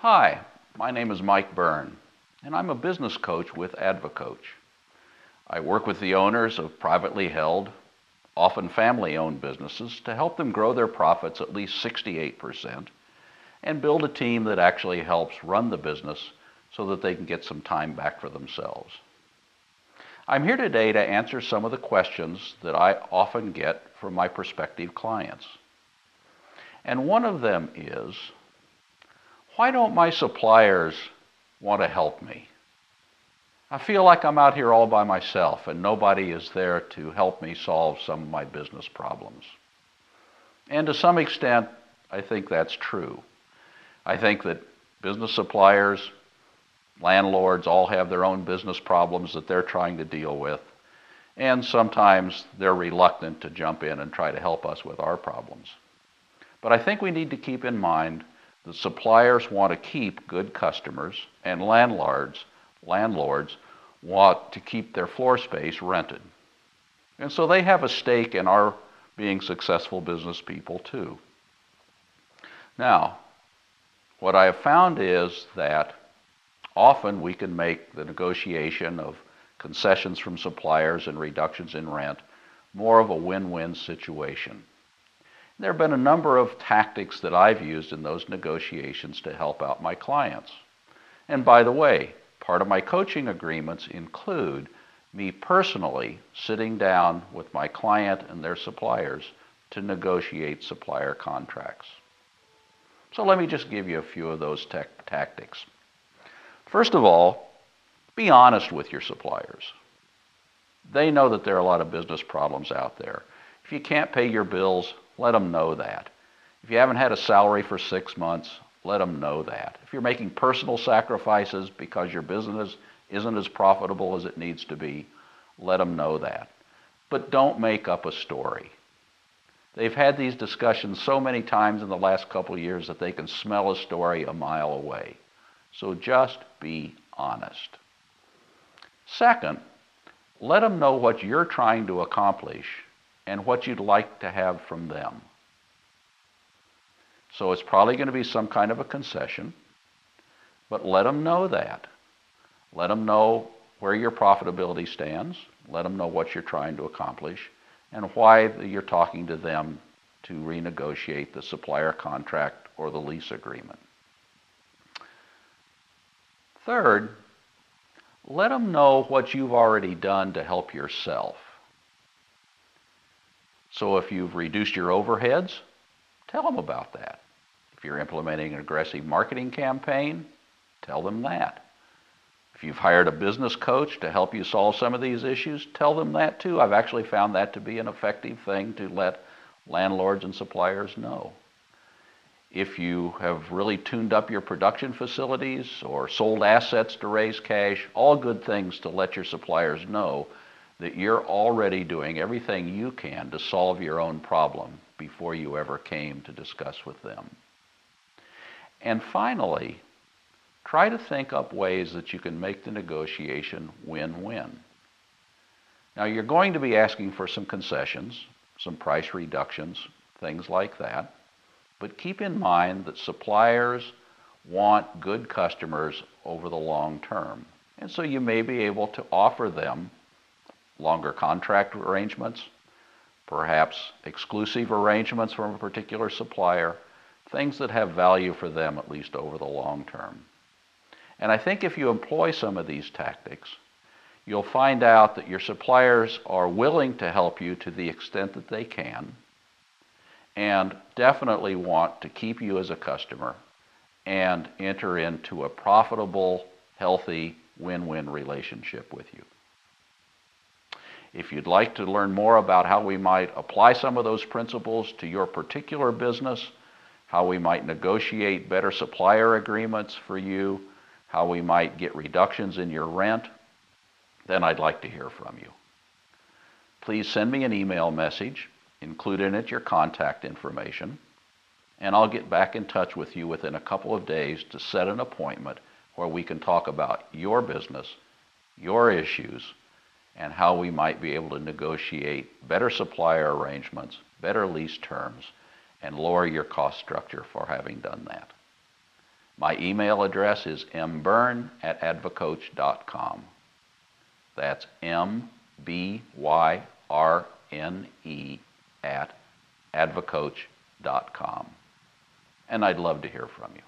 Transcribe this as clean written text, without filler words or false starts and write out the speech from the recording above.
Hi, my name is Mike Byrne, and I'm a business coach with AdvoCoach. I work with the owners of privately held, often family-owned businesses to help them grow their profits at least 68% and build a team that actually helps run the business so that they can get some time back for themselves. I'm here today to answer some of the questions that I often get from my prospective clients. And one of them is, why don't my suppliers want to help me? I feel like I'm out here all by myself and nobody is there to help me solve some of my business problems. And to some extent, I think that's true. I think that business suppliers, landlords all have their own business problems that they're trying to deal with, and sometimes they're reluctant to jump in and try to help us with our problems. But I think we need to keep in mind that suppliers want to keep good customers, and landlords want to keep their floor space rented. And so they have a stake in our being successful business people too. Now, what I have found is that often we can make the negotiation of concessions from suppliers and reductions in rent more of a win-win situation. There have been a number of tactics that I've used in those negotiations to help out my clients. And by the way, part of my coaching agreements include me personally sitting down with my client and their suppliers to negotiate supplier contracts. So let me just give you a few of those tactics. First of all, be honest with your suppliers. They know that there are a lot of business problems out there. If you can't pay your bills, let them know that. If you haven't had a salary for 6 months, let them know that. If you're making personal sacrifices because your business isn't as profitable as it needs to be, let them know that. But don't make up a story. They've had these discussions so many times in the last couple of years that they can smell a story a mile away. So just be honest. Second, let them know what you're trying to accomplish and what you'd like to have from them. So it's probably going to be some kind of a concession, but let them know that. Let them know where your profitability stands. Let them know what you're trying to accomplish and why you're talking to them to renegotiate the supplier contract or the lease agreement. Third, let them know what you've already done to help yourself. So if you've reduced your overheads, tell them about that. If you're implementing an aggressive marketing campaign, tell them that. If you've hired a business coach to help you solve some of these issues, tell them that too. I've actually found that to be an effective thing to let landlords and suppliers know. If you have really tuned up your production facilities or sold assets to raise cash, all good things to let your suppliers know that you're already doing everything you can to solve your own problem before you ever came to discuss with them. And finally, try to think up ways that you can make the negotiation win-win. Now, you're going to be asking for some concessions, some price reductions, things like that. But keep in mind that suppliers want good customers over the long term. And so you may be able to offer them longer contract arrangements, perhaps exclusive arrangements from a particular supplier, things that have value for them at least over the long term. And I think if you employ some of these tactics, you'll find out that your suppliers are willing to help you to the extent that they can, and definitely want to keep you as a customer and enter into a profitable, healthy, win-win relationship with you. If you'd like to learn more about how we might apply some of those principles to your particular business, how we might negotiate better supplier agreements for you, how we might get reductions in your rent, then I'd like to hear from you. Please send me an email message, include in it your contact information, and I'll get back in touch with you within a couple of days to set an appointment where we can talk about your business, your issues, and how we might be able to negotiate better supplier arrangements, better lease terms, and lower your cost structure for having done that. My email address is mbyrne@advocoach.com. That's MBYRNE at advocoach.com. And I'd love to hear from you.